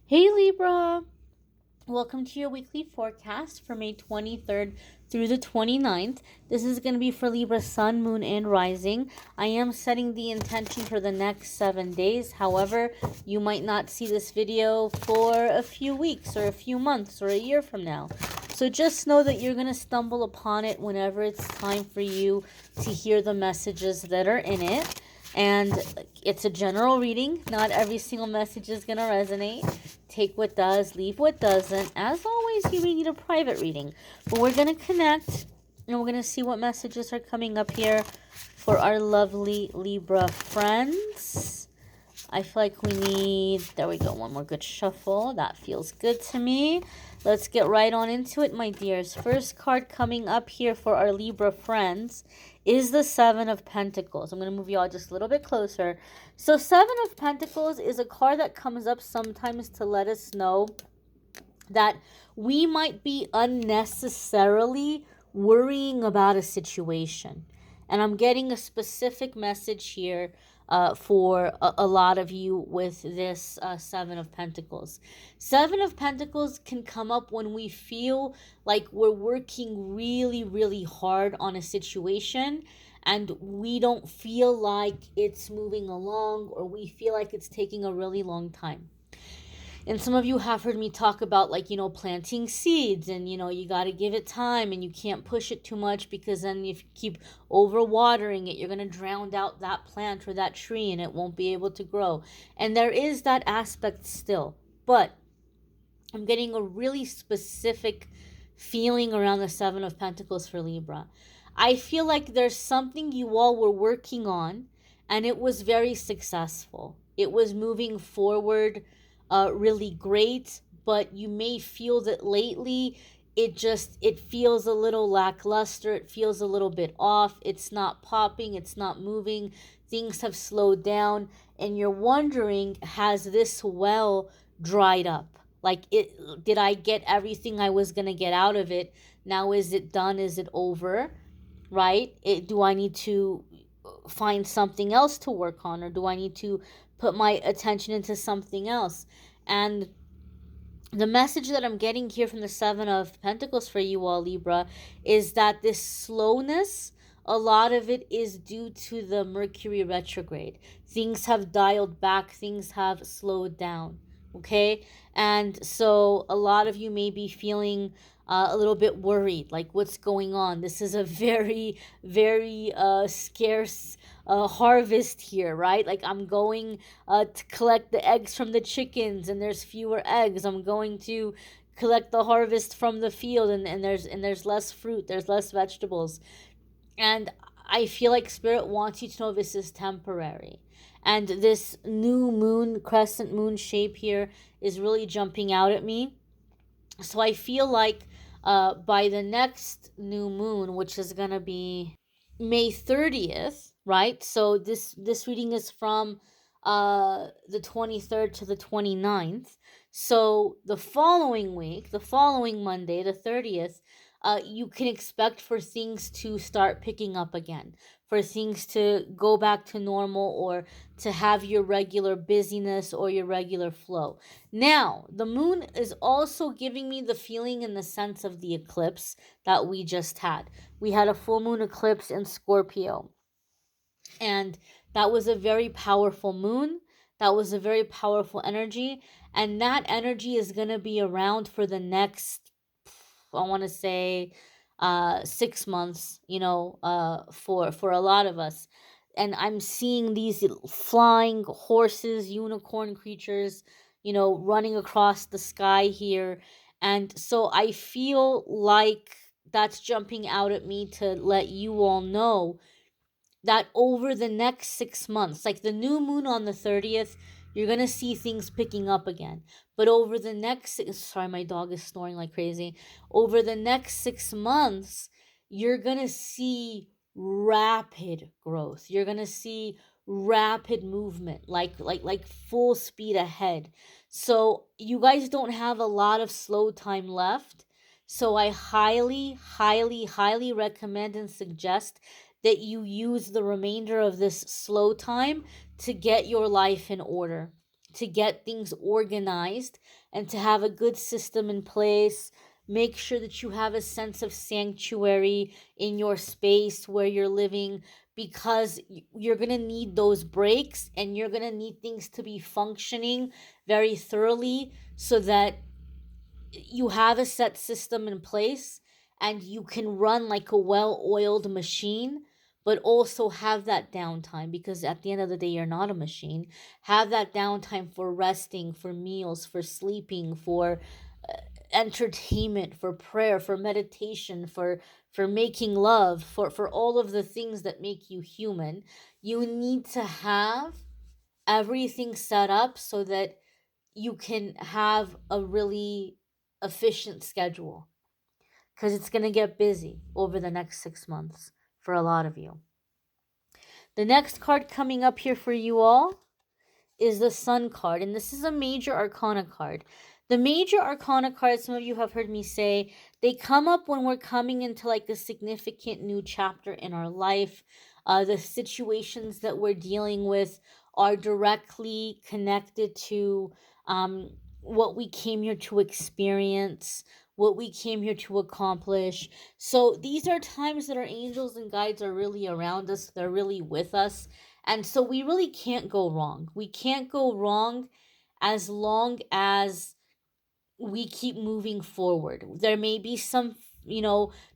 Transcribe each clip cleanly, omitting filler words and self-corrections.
Hey Libra, welcome to your weekly forecast for May 23rd through the 29th. This is going to be for Libra Sun, Moon, and Rising. I am setting the intention for the next 7 days. However, you might not see this video for a few weeks or a few months or a year from now. So just know that you're going to stumble upon it whenever it's time for you to hear the messages that are in it. And it's a general reading. Not every single message is going to resonate. Take what does, leave what doesn't. As always, you may need a private reading. But we're going to connect, and we're going to see what messages are coming up here for our lovely Libra friends. I feel like we need, there we go, one more good shuffle. That feels good to me. Let's get right on into it, my dears. First card coming up here for our Libra friends is the Seven of Pentacles. I'm going to move you all just a little bit closer. So Seven of Pentacles is a card that comes up sometimes to let us know that we might be unnecessarily worrying about a situation. And I'm getting a specific message here for a lot of you with this Seven of Pentacles. Seven of Pentacles can come up when we feel like we're working really, really hard on a situation and we don't feel like it's moving along, or we feel like it's taking a really long time. And some of you have heard me talk about, like, planting seeds, and, you got to give it time, and you can't push it too much, because then if you keep overwatering it, you're going to drown out that plant or that tree and it won't be able to grow. And there is that aspect still. But I'm getting a really specific feeling around the Seven of Pentacles for Libra. I feel like there's something you all were working on and it was very successful. It was moving forward really great, but you may feel that lately it feels a little lackluster. It feels a little bit off. It's not popping. It's not moving. Things have slowed down, and you're wondering, has this well dried up? Like, did I get everything I was going to get out of it? Now is it done? Is it over? Right? Do I need to find something else to work on, or do I need to put my attention into something else? And the message that I'm getting here from the Seven of Pentacles for you all, Libra, is that this slowness, a lot of it is due to the Mercury retrograde. Things have dialed back, things have slowed down. Okay? And so a lot of you may be feeling a little bit worried, like, what's going on? This is a very, very scarce harvest here, right? Like, I'm going to collect the eggs from the chickens, and there's fewer eggs. I'm going to collect the harvest from the field, and there's less fruit, there's less vegetables. And I feel like Spirit wants you to know this is temporary. And this new moon, crescent moon shape here is really jumping out at me. So I feel like by the next new moon, which is going to be May 30th, right? So this reading is from the 23rd to the 29th. So the following week, the following Monday, the 30th, you can expect for things to start picking up again, for things to go back to normal, or to have your regular busyness or your regular flow. Now, the moon is also giving me the feeling and the sense of the eclipse that we just had. We had a full moon eclipse in Scorpio, and that was a very powerful moon. That was a very powerful energy, and that energy is going to be around for the next, I want to say, 6 months, for a lot of us. And I'm seeing these flying horses, unicorn creatures, running across the sky here. And so I feel like that's jumping out at me to let you all know that over the next 6 months, like the new moon on the 30th, you're going to see things picking up again. But over the next, sorry, my dog is snoring like crazy. Over the next 6 months, you're going to see rapid growth. You're going to see rapid movement, like full speed ahead. So you guys don't have a lot of slow time left. So I highly, highly, highly recommend and suggest that you use the remainder of this slow time to get your life in order, to get things organized and to have a good system in place. Make sure that you have a sense of sanctuary in your space where you're living, because you're going to need those breaks, and you're going to need things to be functioning very thoroughly so that you have a set system in place and you can run like a well-oiled machine, but also have that downtime, because at the end of the day you're not a machine. Have that downtime for resting, for meals, for sleeping, for entertainment, for prayer, for meditation, for making love, for all of the things that make you human. You need to have everything set up so that you can have a really efficient schedule, because it's going to get busy over the next 6 months for a lot of you. The next card coming up here for you all is the Sun card, and this is a major arcana card. The major arcana cards, some of you have heard me say, they come up when we're coming into like a significant new chapter in our life. The situations that we're dealing with are directly connected to what we came here to experience, what we came here to accomplish. So these are times that our angels and guides are really around us, they're really with us. And so we really can't go wrong. We can't go wrong as long as we keep moving forward. There may be some,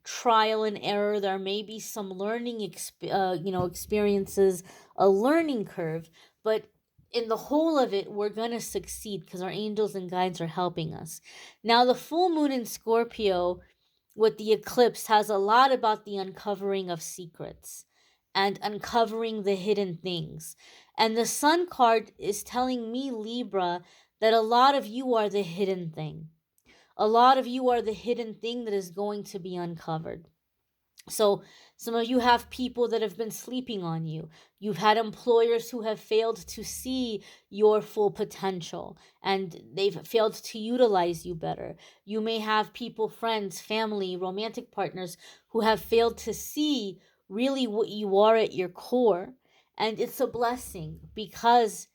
trial and error. There may be some learning, experiences, a learning curve. But in the whole of it, we're going to succeed because our angels and guides are helping us. Now, the full moon in Scorpio with the eclipse has a lot about the uncovering of secrets and uncovering the hidden things. And the Sun card is telling me, Libra, that a lot of you are the hidden thing. A lot of you are the hidden thing that is going to be uncovered. So some of you have people that have been sleeping on you. You've had employers who have failed to see your full potential and they've failed to utilize you better. You may have people, friends, family, romantic partners who have failed to see really what you are at your core. And it's a blessing because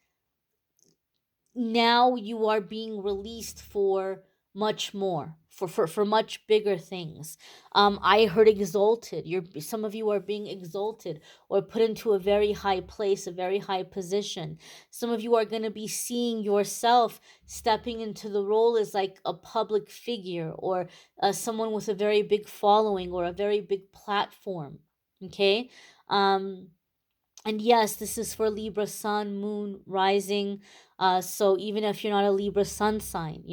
now you are being released for much more, for much bigger things. I heard exalted. Some of you are being exalted or put into a very high place, a very high position. Some of you are going to be seeing yourself stepping into the role as like a public figure or someone with a very big following or a very big platform. Okay. And yes, this is for Libra sun, moon, rising. So even if you're not a Libra sun sign,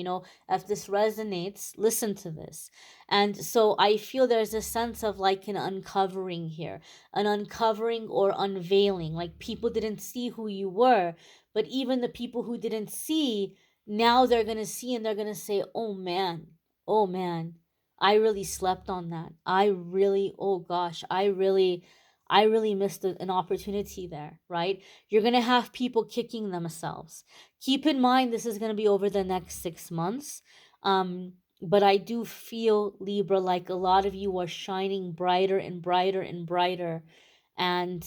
if this resonates, listen to this. And so I feel there's a sense of like an uncovering here, an uncovering or unveiling. Like people didn't see who you were, but even the people who didn't see, now they're going to see and they're going to say, oh man, I really slept on that. Oh gosh, I really missed an opportunity there, right? You're going to have people kicking themselves. Keep in mind, this is going to be over the next 6 months. But I do feel, Libra, like a lot of you are shining brighter and brighter and brighter. And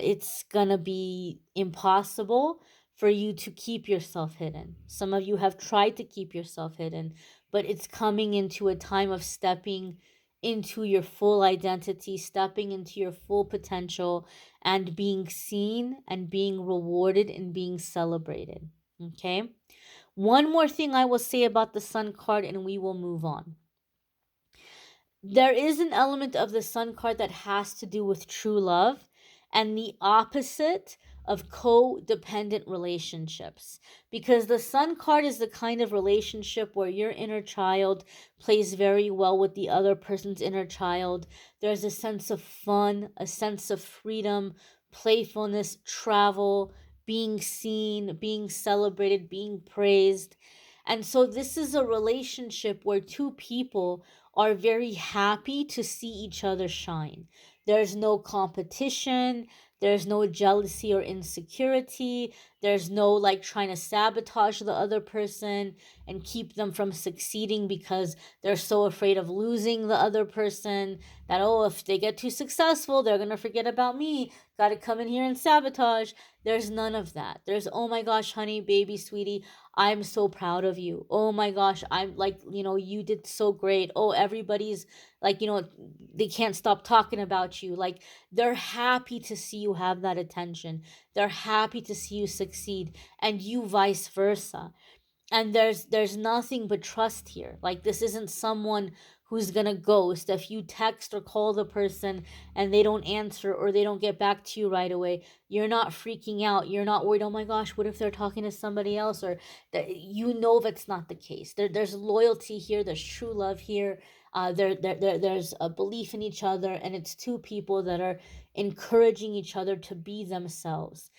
it's going to be impossible for you to keep yourself hidden. Some of you have tried to keep yourself hidden, but it's coming into a time of stepping into your full identity, stepping into your full potential, and being seen and being rewarded and being celebrated. Okay? One more thing I will say about the Sun card, and we will move on. There is an element of the Sun card that has to do with true love and the opposite of codependent relationships, because the Sun card is the kind of relationship where your inner child plays very well with the other person's inner child. There's a sense of fun, a sense of freedom, playfulness, travel, being seen, being celebrated, being praised. And so this is a relationship where two people are very happy to see each other shine. There's no competition, there's no jealousy or insecurity, There's no like trying to sabotage the other person and keep them from succeeding because they're so afraid of losing the other person that, oh, if they get too successful, they're going to forget about me. Got to come in here and sabotage. There's none of that. There's, oh my gosh, honey, baby, sweetie, I'm so proud of you. Oh my gosh, I'm like, you did so great. Oh, everybody's like, they can't stop talking about you. Like, they're happy to see you have that attention. They're happy to see you succeed, and you vice versa. And there's nothing but trust here. Like, this isn't someone who's gonna ghost. If you text or call the person and they don't answer or they don't get back to you right away, you're not freaking out. You're not worried, oh my gosh, what if they're talking to somebody else? Or that, that's not the case. There's loyalty here, there's true love here. There's a belief in each other, and it's two people that are encouraging each other to be themselves.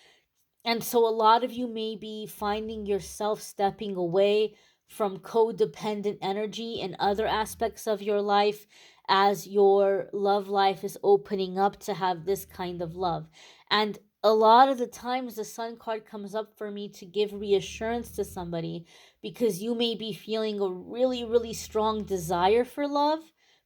And so a lot of you may be finding yourself stepping away from codependent energy in other aspects of your life as your love life is opening up to have this kind of love. And a lot of the times the sun card comes up for me to give reassurance to somebody, because you may be feeling a really, really strong desire for love.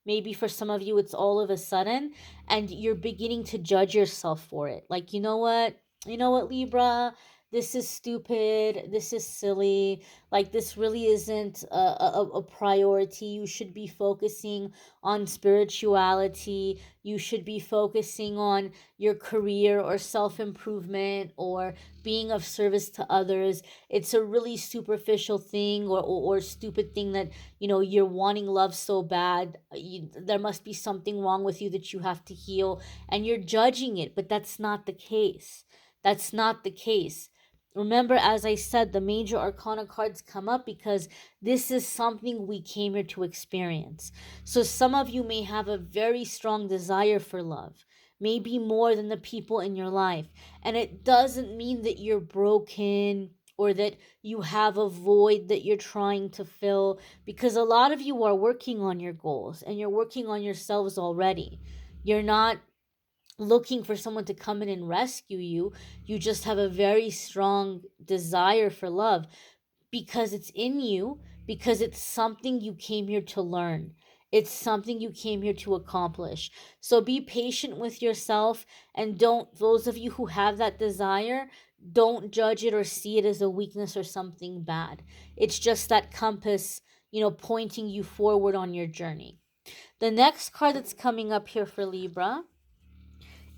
Maybe for some of you, it's all of a sudden, and you're beginning to judge yourself for it. Like, you know what, Libra, this is stupid, this is silly, like this really isn't a priority. You should be focusing on spirituality, you should be focusing on your career or self-improvement or being of service to others. It's a really superficial thing, or stupid thing that, you're wanting love so bad. There must be something wrong with you that you have to heal, and you're judging it, but that's not the case. That's not the case. Remember, as I said, the major arcana cards come up because this is something we came here to experience. So some of you may have a very strong desire for love, maybe more than the people in your life. And it doesn't mean that you're broken or that you have a void that you're trying to fill, because a lot of you are working on your goals and you're working on yourselves already. You're not looking for someone to come in and rescue you. You just have a very strong desire for love because it's in you, because it's something you came here to learn. It's something you came here to accomplish. So be patient with yourself, and those of you who have that desire, don't judge it or see it as a weakness or something bad. It's just that compass, pointing you forward on your journey. The next card that's coming up here for Libra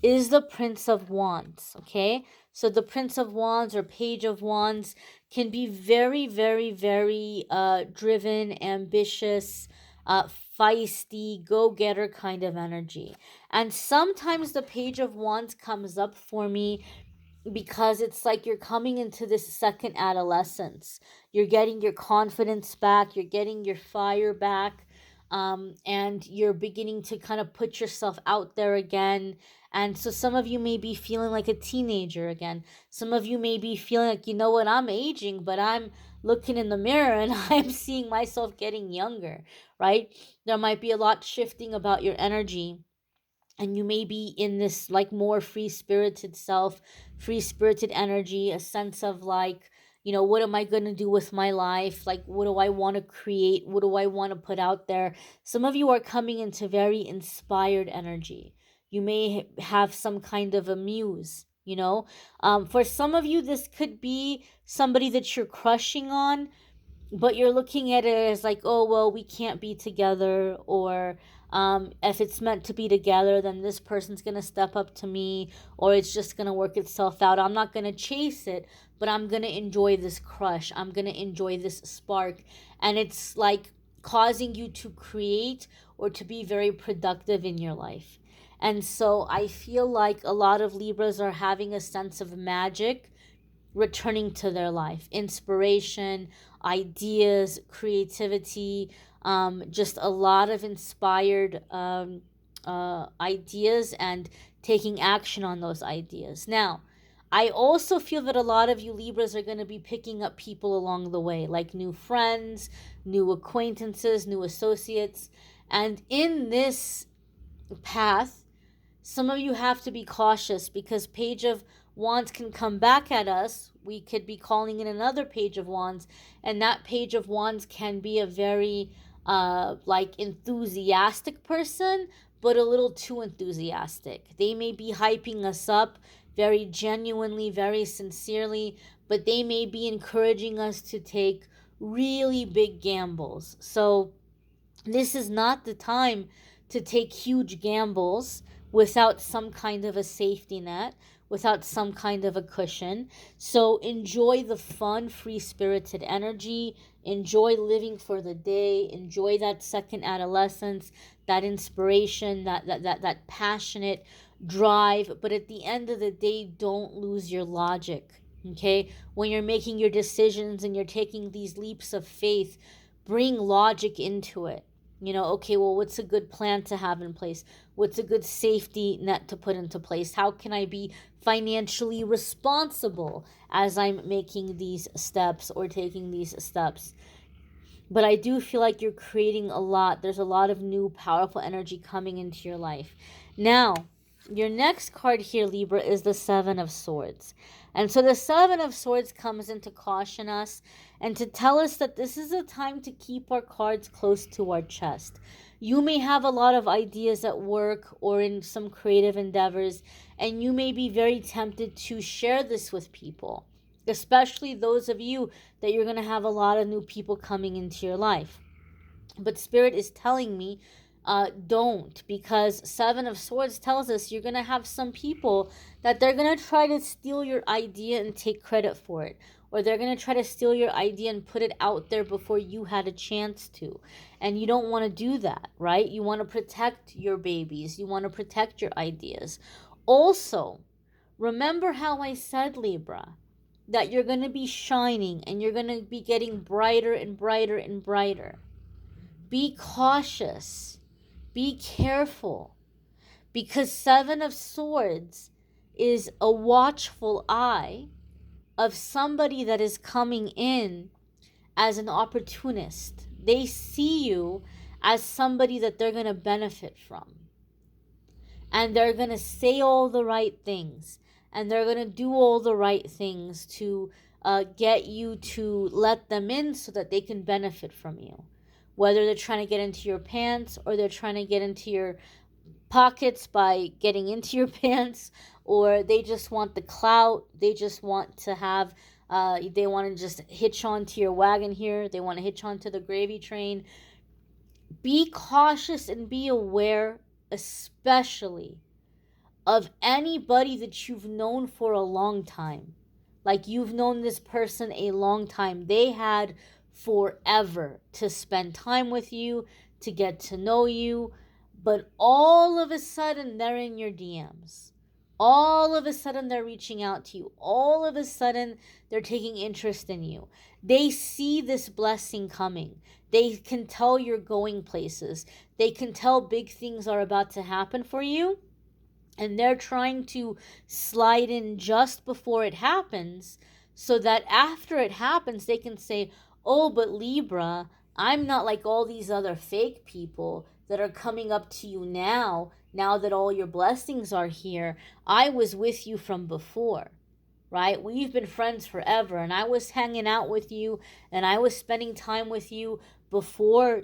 is the Prince of Wands, okay? So the Prince of Wands or Page of Wands can be very, very, very driven, ambitious, feisty, go-getter kind of energy. And sometimes the Page of Wands comes up for me because it's like you're coming into this second adolescence. You're getting your confidence back, you're getting your fire back, and you're beginning to kind of put yourself out there again. And so some of you may be feeling like a teenager again. Some of you may be feeling like, you know what, I'm aging, but I'm looking in the mirror and I'm seeing myself getting younger, right? There might be a lot shifting about your energy, and you may be in this like more free-spirited self, free-spirited energy, a sense of like, what am I going to do with my life? Like, what do I want to create? What do I want to put out there? Some of you are coming into very inspired energy. You may have some kind of a muse. For some of you, this could be somebody that you're crushing on, but you're looking at it as like, oh, well, we can't be together, or if it's meant to be together, then this person's going to step up to me, or it's just going to work itself out. I'm not going to chase it, but I'm going to enjoy this crush. I'm going to enjoy this spark. And it's like causing you to create or to be very productive in your life. And so I feel like a lot of Libras are having a sense of magic returning to their life, inspiration, ideas, creativity, just a lot of inspired ideas, and taking action on those ideas. Now, I also feel that a lot of you Libras are going to be picking up people along the way, like new friends, new acquaintances, new associates. And in this path, some of you have to be cautious because Page of Wands can come back at us. We could be calling in another Page of Wands, and that Page of Wands can be a very like enthusiastic person, but a little too enthusiastic. They may be hyping us up very genuinely, very sincerely, but they may be encouraging us to take really big gambles. So this is not the time to take huge gambles without some kind of a safety net, without some kind of a cushion. So enjoy the fun, free spirited energy. Enjoy living for the day. Enjoy that second adolescence, that inspiration, that passionate drive. But at the end of the day, don't lose your logic. Okay? When you're making your decisions and you're taking these leaps of faith, bring logic into it. Okay, well, what's a good plan to have in place? What's a good safety net to put into place? How can I be financially responsible as I'm making these steps or taking these steps? But I do feel like you're creating a lot. There's a lot of new powerful energy coming into your life. Now, your next card here, Libra, is the Seven of Swords. And so the Seven of Swords comes in to caution us and to tell us that this is a time to keep our cards close to our chest. You may have a lot of ideas at work or in some creative endeavors, and you may be very tempted to share this with people, especially those of you that you're going to have a lot of new people coming into your life. But Spirit is telling me, don't, because Seven of Swords tells us you're going to have some people that they're going to try to steal your idea and take credit for it. Or they're going to try to steal your idea and put it out there before you had a chance to. And you don't want to do that, right? You want to protect your babies. You want to protect your ideas. Also, remember how I said, Libra, that you're going to be shining and you're going to be getting brighter and brighter and brighter. Be cautious. Be careful. Because Seven of Swords is a watchful eye of somebody that is coming in as an opportunist. They see you as somebody that they're going to benefit from. And they're going to say all the right things. And they're going to do all the right things to get you to let them in so that they can benefit from you. Whether they're trying to get into your pants or they're trying to get into your pockets by getting into your pants, or they just want the clout. They just want to have, they want to just hitch onto your wagon here. They want to hitch onto the gravy train. Be cautious and be aware, especially of anybody that you've known for a long time. Like you've known this person a long time. They had forever to spend time with you, to get to know you, but all of a sudden they're in your DMs. All of a sudden they're reaching out to you. All of a sudden they're taking interest in you. They see this blessing coming. They can tell you're going places. They can tell big things are about to happen for you. And they're trying to slide in just before it happens so that after it happens, they can say, oh, but Libra, I'm not like all these other fake people that are coming up to you now that all your blessings are here. I was with you from before, right? We've been friends forever, and I was hanging out with you, and I was spending time with you before,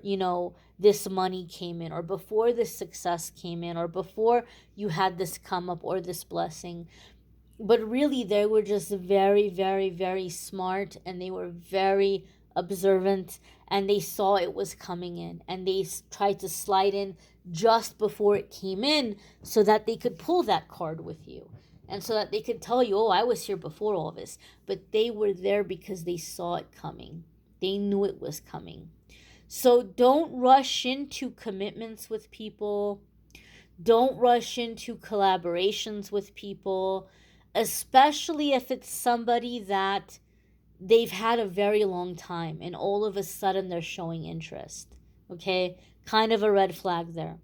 this money came in, or before this success came in, or before you had this come up or this blessing. But really, they were just very, very, very smart, and they were very observant, and they saw it was coming in, and they tried to slide in just before it came in so that they could pull that card with you, and so that they could tell you, oh, I was here before all this. But they were there because they saw it coming. They knew it was coming. So don't rush into commitments with people. Don't rush into collaborations with people, especially if it's somebody that they've had a very long time and all of a sudden they're showing interest. Okay? Kind of a red flag there.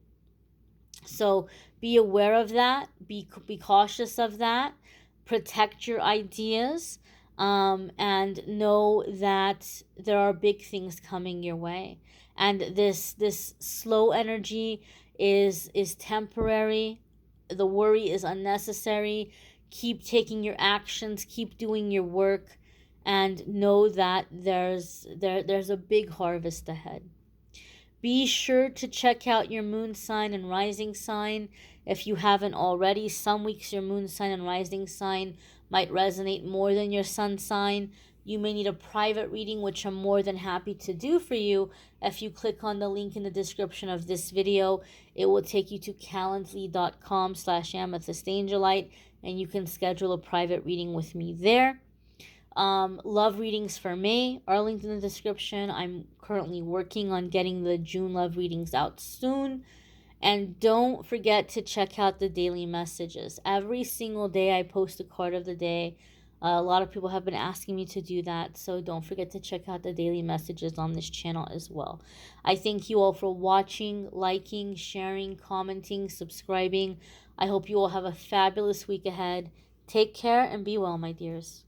So be aware of that. Be cautious of that. Protect your ideas. And know that there are big things coming your way. And this slow energy is temporary. The worry is unnecessary. Keep taking your actions, keep doing your work, and know that there's a big harvest ahead. Be sure to check out your moon sign and rising sign if you haven't already. Some weeks your moon sign and rising sign might resonate more than your sun sign. You may need a private reading, which I'm more than happy to do for you. If you click on the link in the description of this video, it will take you to calendly.com/amethystangelite, and you can schedule a private reading with me there. Love readings for May are linked in the description. I'm currently working on getting the June love readings out soon. And don't forget to check out the daily messages. Every single day I post a card of the day. A lot of people have been asking me to do that, so don't forget to check out the daily messages on this channel as well. I thank you all for watching, liking, sharing, commenting, subscribing. I hope you all have a fabulous week ahead. Take care and be well, my dears.